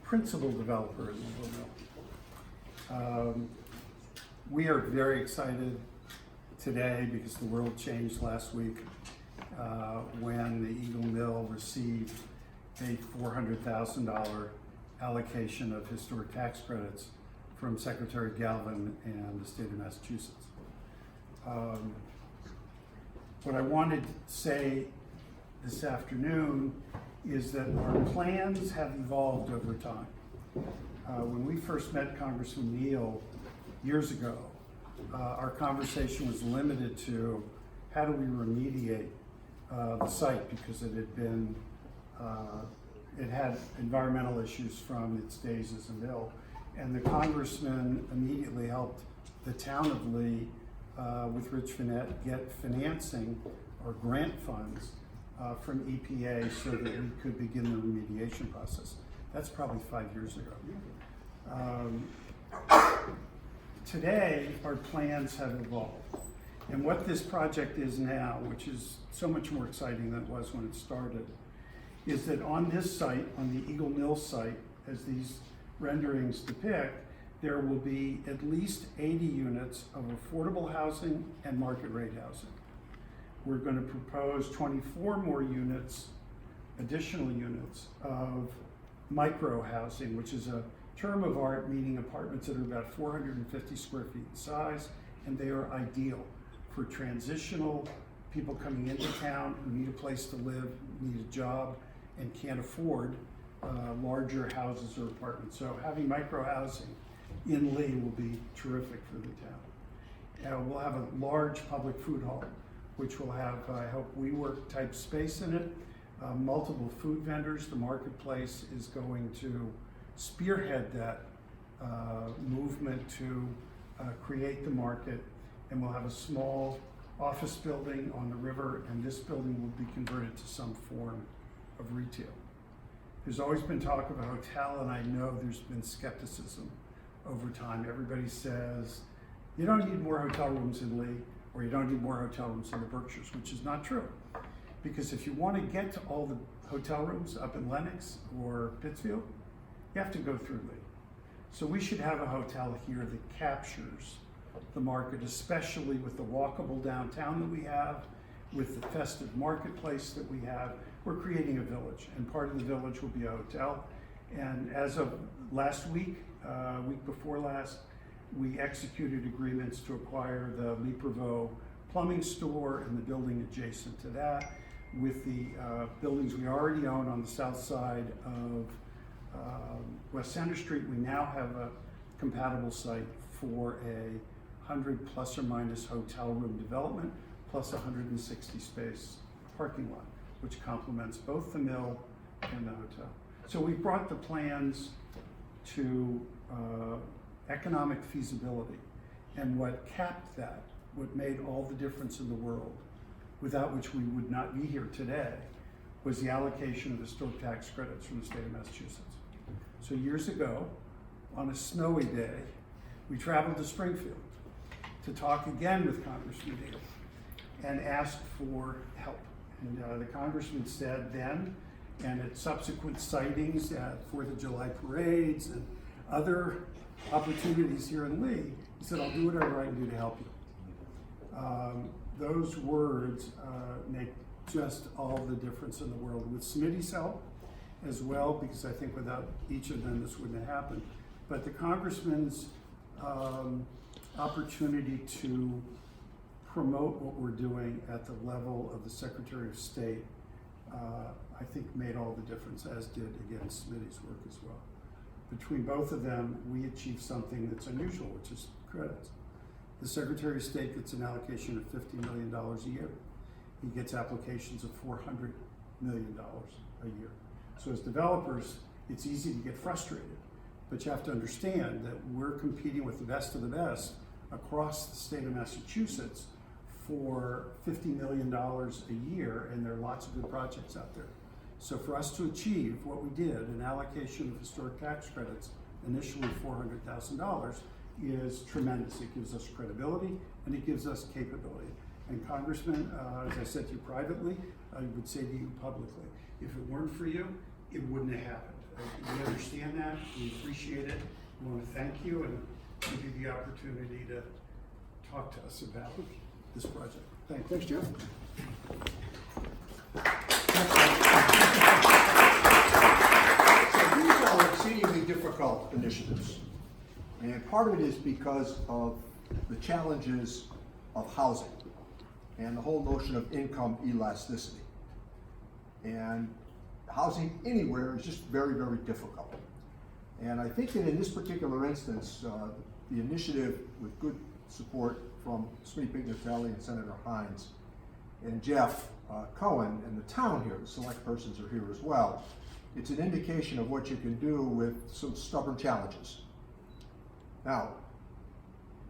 principal developer in Eagle Mill. We are very excited today because the world changed last week when the Eagle Mill received a $400,000 allocation of historic tax credits from Secretary Galvin and the state of Massachusetts. What I wanted to say this afternoon is that our plans have evolved over time. When we first met Congressman Neal years ago, our conversation was limited to how do we remediate the site because it had been, it had environmental issues from its days as a mill. And the congressman immediately helped the town of Lee with Rich Finette get financing or grant funds from EPA so that we could begin the remediation process. That's probably 5 years ago. Today, our plans have evolved. And what this project is now, which is so much more exciting than it was when it started, is that on this site, on the Eagle Mill site, as these renderings depict, there will be at least 80 units of affordable housing and market rate housing. We're going to propose 24 more units, additional units of micro housing, which is a term of art meaning apartments that are about 450 square feet in size, and they are ideal for transitional people coming into town who need a place to live, need a job, and can't afford larger houses or apartments. So having micro housing in Lee will be terrific for the town. We'll have a large public food hall, which will have, I hope, WeWork type space in it, multiple food vendors. The marketplace is going to spearhead that movement to create the market, and we'll have a small office building on the river, and this building will be converted to some form of retail. There's always been talk of a hotel, and I know there's been skepticism over time. Everybody says, you don't need more hotel rooms in Lee, or you don't need more hotel rooms in the Berkshires, which is not true. Because if you want to get to all the hotel rooms up in Lenox or Pittsfield, you have to go through Lee. So we should have a hotel here that captures the market, especially with the walkable downtown that we have, with the festive marketplace that we have. We're creating a village, and part of the village will be a hotel. And as of last week, week before last, we executed agreements to acquire the Lee Prevost plumbing store and the building adjacent to that. With the buildings we already own on the south side of West Center Street, we now have a compatible site for a 100 plus or minus hotel room development, plus 160 space parking lot, which complements both the mill and the hotel. So we brought the plans to economic feasibility, and what capped that, what made all the difference in the world, without which we would not be here today, was the allocation of historic tax credits from the state of Massachusetts. So years ago, on a snowy day, we traveled to Springfield to talk again with Congressman Neal and asked for help. And the congressman said then, and at subsequent sightings at 4th of July parades and other opportunities here in Lee, he said, I'll do whatever I can do to help you. Those words make just all the difference in the world. With Smitty's help as well, because I think without each of them this wouldn't have happened. But the congressman's opportunity to promote what we're doing at the level of the Secretary of State, I think made all the difference, as did, again, Smitty's work as well. Between both of them, we achieved something that's unusual, which is credits. The Secretary of State gets an allocation of $50 million a year. He gets applications of $400 million a year. So as developers, it's easy to get frustrated, but you have to understand that we're competing with the best of the best across the state of Massachusetts for $50 million a year, and there are lots of good projects out there. So for us to achieve what we did, an allocation of historic tax credits, initially $400,000, is tremendous. It gives us credibility and it gives us capability. And Congressman, as I said to you privately, I would say to you publicly, if it weren't for you, it wouldn't have happened. We understand understand that, we appreciate it. We want to thank you and give you the opportunity to talk to us about this project. Thank you. Thanks, Jeff. So these are exceedingly difficult initiatives. And part of it is because of the challenges of housing and the whole notion of income elasticity. And housing anywhere is just very, very difficult. And I think that in this particular instance, the initiative with good support from Sweet Pignatelli and Senator Hines and Jeff Cohen and the town here, the select persons are here as well. It's an indication of what you can do with some stubborn challenges. Now,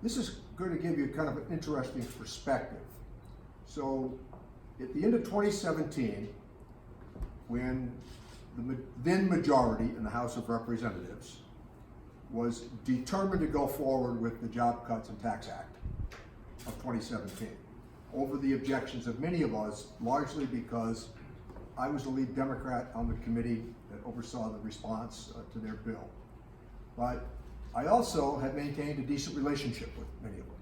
this is going to give you kind of an interesting perspective. So, at the end of 2017, when the then majority in the House of Representatives was determined to go forward with the Job Cuts and Tax Act of 2017, over the objections of many of us, largely because I was the lead Democrat on the committee that oversaw the response to their bill. But I also have maintained a decent relationship with many of them.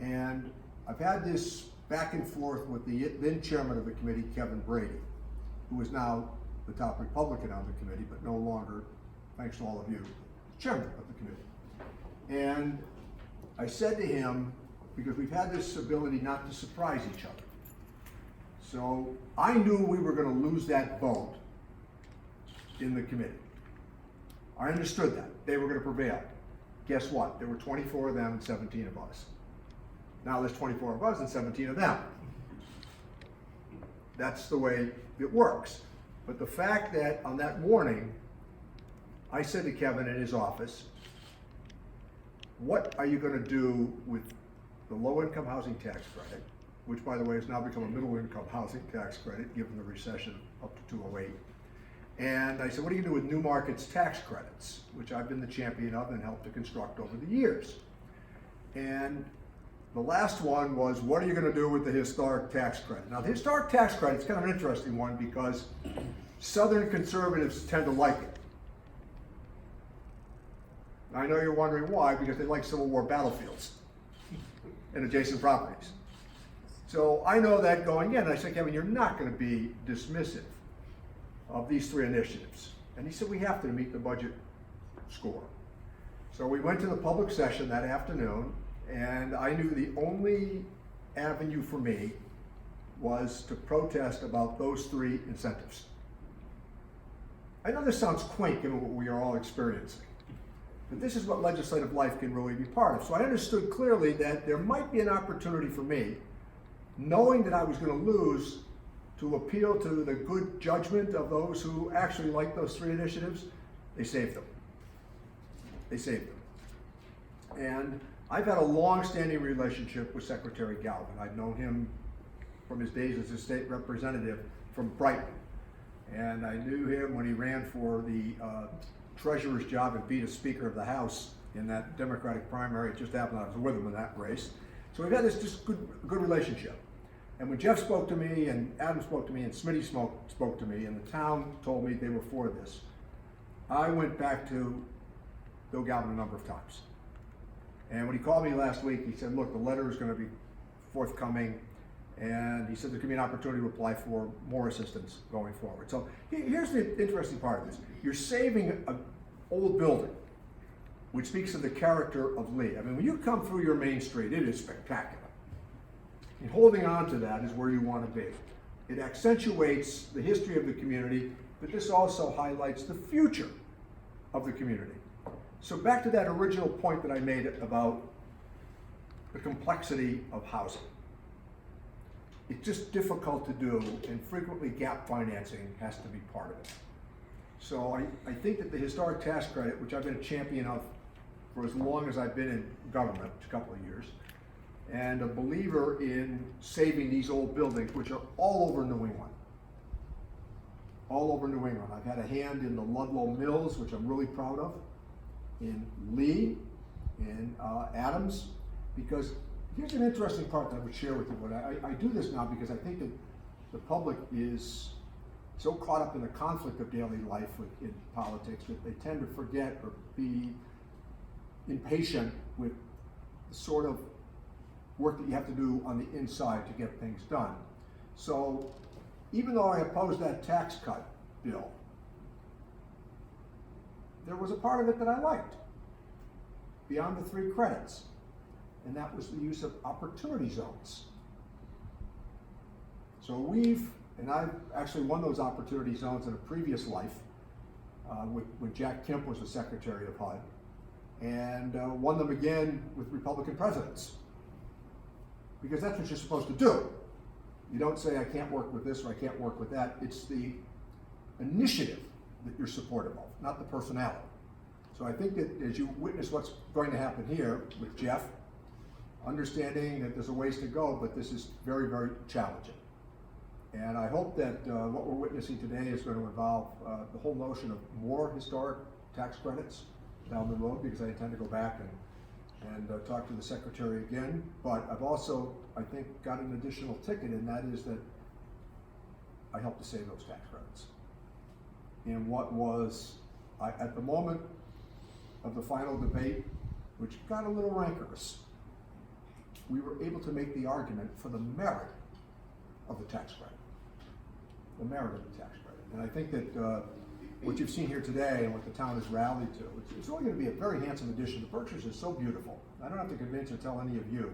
And I've had this back and forth with the then chairman of the committee, Kevin Brady, who is now the top Republican on the committee, but no longer, thanks to all of you, chairman of the committee. And I said to him, because we've had this ability not to surprise each other, so I knew we were going to lose that vote in the committee. I understood that. They were going to prevail. Guess what? There were 24 of them and 17 of us. Now there's 24 of us and 17 of them. That's the way it works. But the fact that on that morning, I said to Kevin in his office, what are you going to do with the low-income housing tax credit, which, by the way, has now become a middle-income housing tax credit, given the recession up to 2008. And I said, what are you going to do with New Markets tax credits, which I've been the champion of and helped to construct over the years. And the last one was, what are you going to do with the historic tax credit? Now, the historic tax credit is kind of an interesting one because Southern conservatives tend to like it. I know you're wondering why, because they like Civil War battlefields and adjacent properties. So I know that going in. I said, Kevin, you're not going to be dismissive of these three initiatives. And he said, we have to meet the budget score. So we went to the public session that afternoon, and I knew the only avenue for me was to protest about those three incentives. I know this sounds quaint given what we are all experiencing, but this is what legislative life can really be part of. So I understood clearly that there might be an opportunity for me, knowing that I was going to lose, to appeal to the good judgment of those who actually like those three initiatives. They saved them. They saved them. And I've had a long-standing relationship with Secretary Galvin. I've known him from his days as a state representative from Brighton. And I knew him when he ran for the treasurer's job and beat a Speaker of the House in that Democratic primary. It just happened I was with him in that race. So we've had this just good relationship. And when Jeff spoke to me, and Adam spoke to me, and Smitty spoke to me, and the town told me they were for this, I went back to Bill Galvin a number of times. And when he called me last week, he said, look, the letter is going to be forthcoming, and he said there could be an opportunity to apply for more assistance going forward. So here's the interesting part of this. You're saving an old building, which speaks of the character of Lee. I mean, when you come through your main street, it is spectacular. And holding on to that is where you want to be. It accentuates the history of the community, but this also highlights the future of the community. So back to that original point that I made about the complexity of housing. It's just difficult to do, and frequently gap financing has to be part of it. So I think that the historic tax credit, which I've been a champion of for as long as I've been in government, a couple of years, and a believer in saving these old buildings, which are all over New England. All over New England. I've had a hand in the Ludlow Mills, which I'm really proud of, in Lee, in Adams, because here's an interesting part that I would share with you. I do this now because I think that the public is so caught up in the conflict of daily life in politics that they tend to forget or be impatient with the sort of work that you have to do on the inside to get things done. So even though I opposed that tax cut bill, there was a part of it that I liked, beyond the 3 credits, and that was the use of opportunity zones. So and I've actually won those opportunity zones in a previous life, when Jack Kemp was the Secretary of HUD, and won them again with Republican presidents. Because that's what you're supposed to do. You don't say, I can't work with this or I can't work with that. It's the initiative that you're supportive of, not the personality. So I think that as you witness what's going to happen here with Jeff, understanding that there's a ways to go, but this is very, very challenging. And I hope that what we're witnessing today is going to involve the whole notion of more historic tax credits down the road, because I intend to go back and talk to the Secretary again. But I've also, I think, got an additional ticket, and that is that I helped to save those tax credits. In what was, at the moment of the final debate, which got a little rancorous, we were able to make the argument for the merit of the tax credit. The merit of the tax credit. And I think that what you've seen here today and what the town has rallied to, it's really going to be a very handsome addition. The Berkshires is so beautiful. I don't have to convince or tell any of you.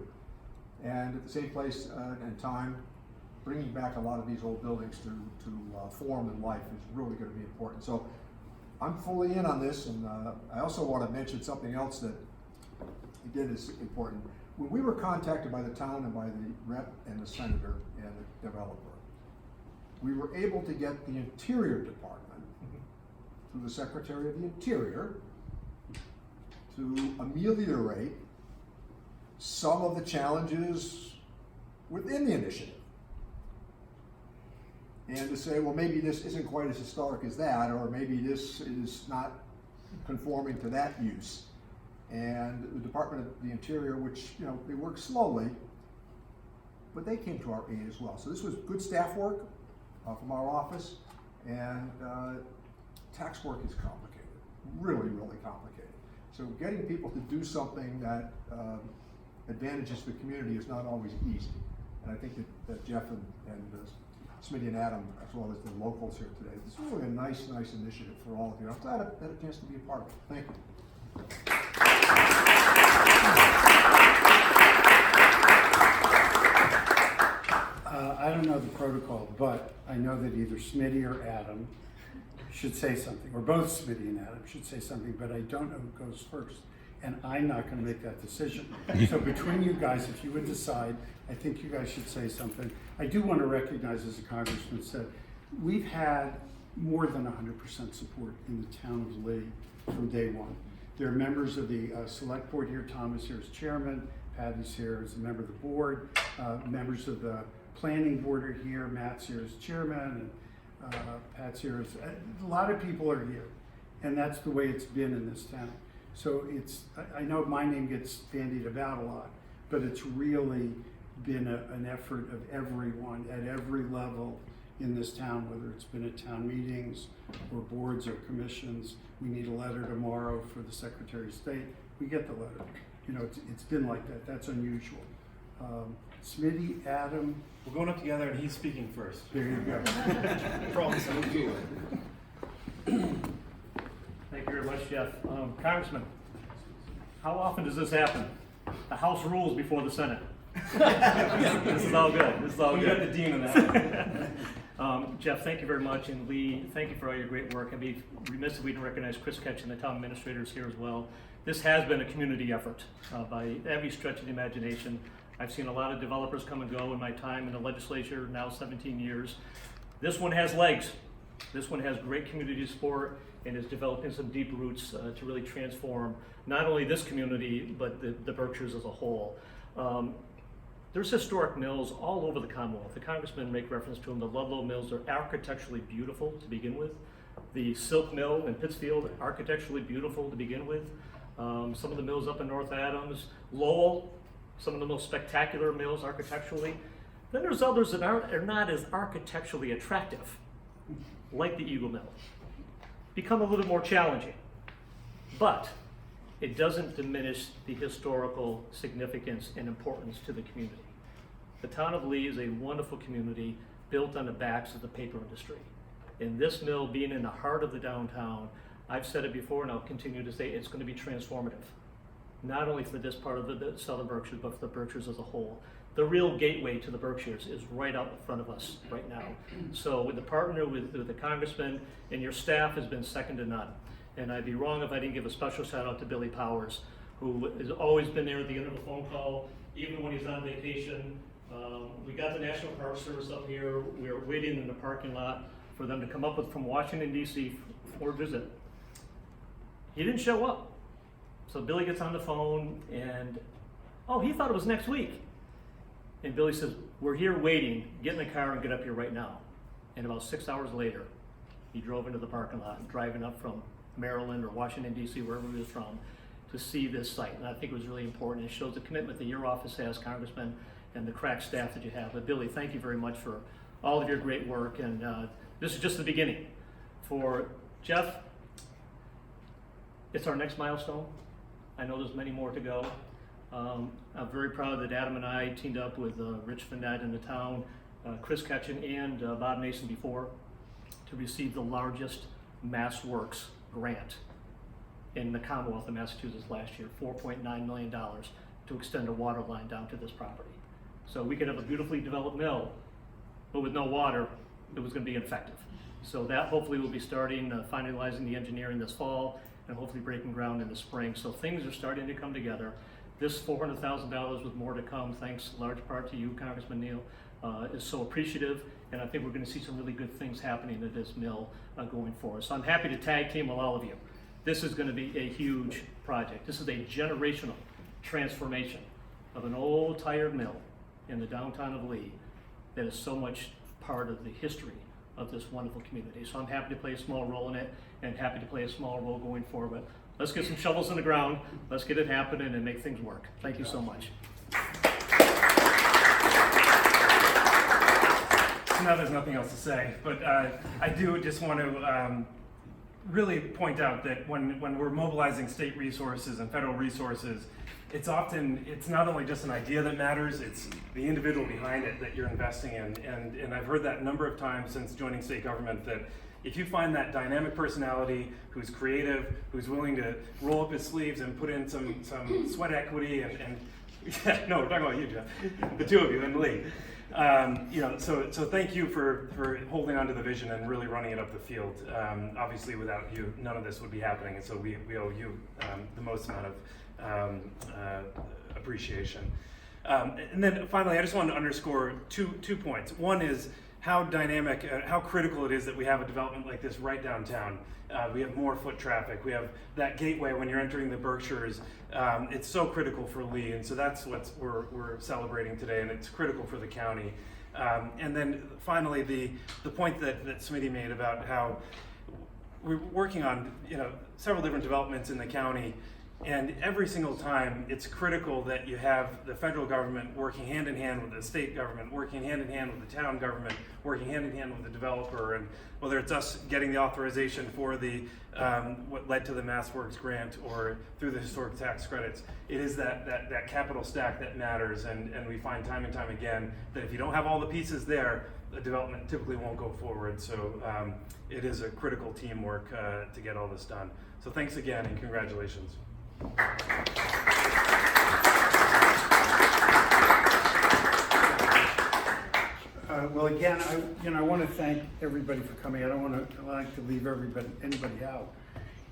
And at the same place and time, bringing back a lot of these old buildings to form and life is really going to be important. So I'm fully in on this, and I also want to mention something else that you did is important. When we were contacted by the town and by the rep and the senator and the developer, we were able to get the Interior Department, through the Secretary of the Interior, to ameliorate some of the challenges within the initiative. And to say, well, maybe this isn't quite as historic as that, or maybe this is not conforming to that use. And the Department of the Interior, which, you know, they work slowly, but they came to our aid as well. So this was good staff work from our office, and tax work is complicated, really, really complicated. So getting people to do something that advantages the community is not always easy. And I think that Jeff and Smitty and Adam, as well as the locals here today, this is really a nice initiative for all of you. I'm glad I had a chance to be a part of it. Thank you. I don't know the protocol, but I know that either Smitty or Adam should say something, or both Smitty and Adam should say something, but I don't know who goes first. And I'm not going to make that decision. So between you guys, if you would decide, I think you guys should say something. I do want to recognize, as the Congressman said, we've had more than 100% support in the town of Lee from day one. There are members of the select board here. Tom is here as chairman. Patty's here as a member of the board. Members of the planning board are here. Matt's here as chairman, and Pat's here as, a lot of people are here. And that's the way it's been in this town. So I know my name gets bandied about a lot, but it's really been an effort of everyone at every level in this town, whether it's been at town meetings or boards or commissions. We need a letter tomorrow for the Secretary of State. We get the letter. You know, it's been like that. That's unusual. Smitty, Adam. We're going up together and he's speaking first. There you go. Promise I will do it. Thank you very much, Jeff. Congressman, how often does this happen? The House rules before the Senate. This is all good. This is all We good. got the dean on that one. Jeff, thank you very much, and Lee, thank you for all your great work. I'd be remiss if we didn't recognize Chris Ketchen, the town administrator, is here as well. This has been a community effort by every stretch of the imagination. I've seen a lot of developers come and go in my time in the legislature, now 17 years. This one has legs. This one has great community support and is developing some deep roots to really transform not only this community, but the Berkshires as a whole. There's historic mills all over the Commonwealth. The congressman make reference to them. The Ludlow mills are architecturally beautiful to begin with. The Silk Mill in Pittsfield, architecturally beautiful to begin with. Some of the mills up in North Adams, Lowell, some of the most spectacular mills architecturally. Then there's others that are not as architecturally attractive. like the Eagle Mill, become a little more challenging. But it doesn't diminish the historical significance and importance to the community. The town of Lee is a wonderful community built on the backs of the paper industry. And this mill being in the heart of the downtown, I've said it before and I'll continue to say it's going to be transformative. Not only for this part of the Southern Berkshires, but for the Berkshires as a whole. The real gateway to the Berkshires is right out in front of us right now. So with the partner with the congressman and your staff has been second to none. And I'd be wrong if I didn't give a special shout out to Billy Powers, who has always been there at the end of the phone call, even when he's on vacation. We got the National Park Service up here. We were waiting in the parking lot for them to come up from Washington DC for a visit. He didn't show up. So Billy gets on the phone and, oh, he thought it was next week. And Billy says, we're here waiting, get in the car and get up here right now. And about 6 hours later, he drove into the parking lot, driving up from Maryland or Washington DC, wherever he was from, to see this site. And I think it was really important. It shows the commitment that your office has, Congressman, and the crack staff that you have. But Billy, thank you very much for all of your great work. And this is just the beginning. For Jeff, it's our next milestone. I know there's many more to go. I'm very proud that Adam and I teamed up with Rich Finette in the town, Chris Ketchen and Bob Mason before, to receive the largest MassWorks grant in the Commonwealth of Massachusetts last year, $4.9 million to extend a water line down to this property. So we could have a beautifully developed mill, but with no water, it was going to be ineffective. So that hopefully will be starting, finalizing the engineering this fall, and hopefully breaking ground in the spring. So things are starting to come together. This $400,000 with more to come, thanks large part to you, Congressman Neal, is so appreciative, and I think we're going to see some really good things happening at this mill going forward. So I'm happy to tag team with all of you. This is going to be a huge project. This is a generational transformation of an old tired mill in the downtown of Lee that is so much part of the history of this wonderful community. So I'm happy to play a small role in it and happy to play a small role going forward. But let's get some shovels in the ground, let's get it happening and make things work. Thank you so much. So now there's nothing else to say, but I do just want to really point out that when we're mobilizing state resources and federal resources, it's not only just an idea that matters, it's the individual behind it that you're investing in. And I've heard that a number of times since joining state government, that if you find that dynamic personality who's creative, who's willing to roll up his sleeves and put in some sweat equity and yeah, no, we're talking about you, Jeff, the two of you and Lee. So thank you for holding on to the vision and really running it up the field. Obviously, without you, none of this would be happening, and so we owe you the most amount of appreciation. And then finally, I just want to underscore two points. One is how dynamic, how critical it is that we have a development like this right downtown. We have more foot traffic. We have that gateway when you're entering the Berkshires. It's so critical for Lee, and so that's what we're celebrating today, and it's critical for the county. And then finally, the point that Smitty made about how we're working on several different developments in the county. And every single time, it's critical that you have the federal government working hand in hand with the state government, working hand in hand with the town government, working hand in hand with the developer, and whether it's us getting the authorization for the what led to the MassWorks grant or through the historic tax credits, it is that capital stack that matters, and we find time and time again that if you don't have all the pieces there, the development typically won't go forward. So it is a critical teamwork to get all this done. So thanks again and congratulations. Well, again, I want to thank everybody for coming. I don't want to like to leave anybody out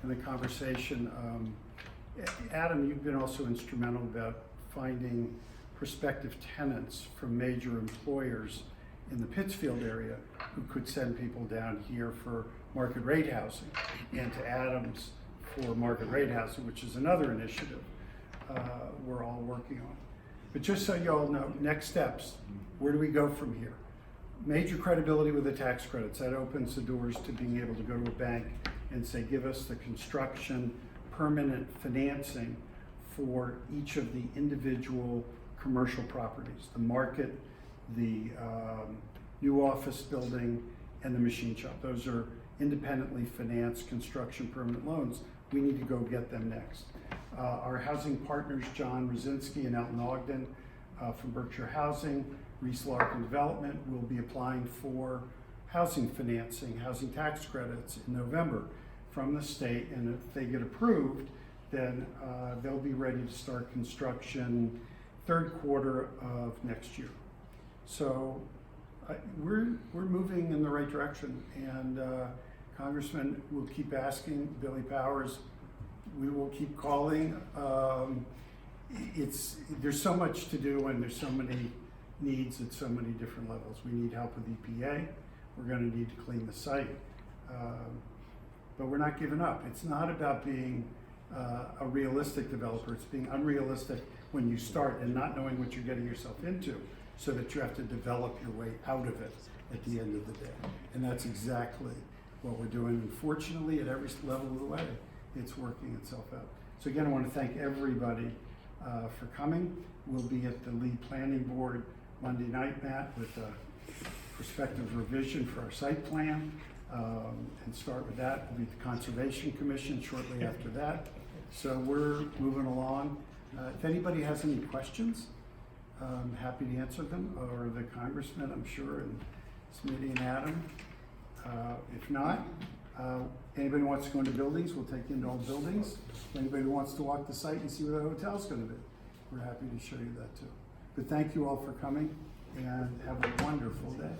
in the conversation. Adam, you've been also instrumental about finding prospective tenants from major employers in the Pittsfield area who could send people down here for market rate housing, and to Adams for market rate housing, which is another initiative we're all working on. But just so you all know, next steps, where do we go from here? Major credibility with the tax credits. That opens the doors to being able to go to a bank and say, give us the construction permanent financing for each of the individual commercial properties, the market, the new office building, and the machine shop. Those are independently financed construction permanent loans. We need to go get them next. Our housing partners, John Rosinski and Elton Ogden from Berkshire Housing, Reese Larkin Development, will be applying for housing financing, housing tax credits in November from the state, and if they get approved, then they'll be ready to start construction third quarter of next year. So we're moving in the right direction, and Congressman will keep asking, Billy Powers, we will keep calling. There's so much to do, and there's so many needs at so many different levels. We need help with EPA. We're going to need to clean the site, but we're not giving up. It's not about being a realistic developer. It's being unrealistic when you start and not knowing what you're getting yourself into, so that you have to develop your way out of it at the end of the day. And that's exactly what we're doing. And fortunately, at every level of the way, it's working itself out. So again, I want to thank everybody for coming. We'll be at the Lee Planning Board Monday night, Matt, with a prospective revision for our site plan, and start with that. We'll be at the Conservation Commission shortly after that. So we're moving along. If anybody has any questions, I'm happy to answer them, or the congressman, I'm sure, and Smitty and Adam. If not, anybody who wants to go into buildings, we'll take you into all buildings. Anybody who wants to walk the site and see where the hotel's going to be, we're happy to show you that too. But thank you all for coming, and have a wonderful day.